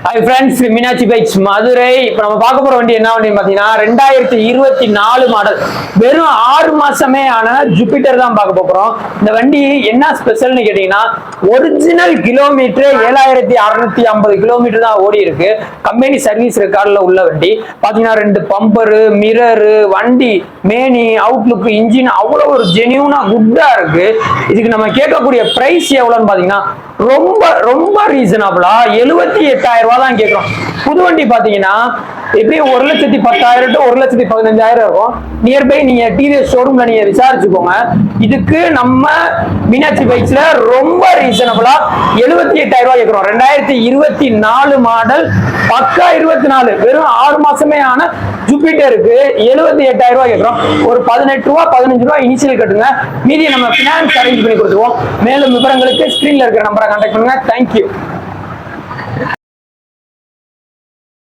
Hi friends, Meenakshi bikes Madurai. இப்போ நம்ம பார்க்க போற வண்டி என்ன வண்டி பார்த்தீங்கன்னா 2024 மாடல், வெறும் 6 மாசமே ஆன ஜூபிட்டர் தான் பார்க்க போறோம். இந்த வண்டி என்ன ஸ்பெஷல்னு கேட்டீங்கன்னா, ஒரிஜினல் கிலோமீட்டர் 7650 கிலோமீட்டர் தான் ஓடி இருக்கு. கம்பெனி சர்வீஸ் ரெக்கார்டில் உள்ள வண்டி பார்த்தீங்கன்னா, 2 பம்பரு, மிரரு, வண்டி மேனி, அவுட்லுக், இன்ஜின் அவ்வளோ ஒரு ஜெனியூனா குட்டா இருக்கு. இதுக்கு நம்ம கேட்கக்கூடிய பிரைஸ் எவ்வளோன்னு பார்த்தீங்கன்னா ரொம்ப ரொம்ப ரீசனபிளா 78,000 ரூபாய் தான் கேட்கிறோம். புது வண்டி பாத்தீங்கன்னா எப்படியும் 1,10,000 to 1,15,000 இருக்கும். நியர்பை நீங்க டிவிஎஸ் ஷோரூம்ல நீங்க விசாரிச்சுக்கோங்க. இதுக்கு நம்ம மீனாட்சி பைக்ஸ்ல ரொம்ப ரீசனபிளா 78,000 ரூபாய் கேட்கிறோம். 2024 மாடல், பக்கா 24, வெறும் 6 மாசமே ஆன ஜூபிட்டருக்கு 78,000 ரூபாய் கேட்கிறோம். ஒரு 18 ரூபா 15 ரூபாய் இனிஷியல் கட்டுங்க, மீதி நம்ம பினான்ஸ் அரேஞ்ச் பண்ணி கொடுத்துருவோம். மேலும் விவரங்களுக்கு ஸ்கிரீன்ல இருக்கிற நம்பரை கான்டாக்ட் பண்ணுங்க. தேங்க்யூ.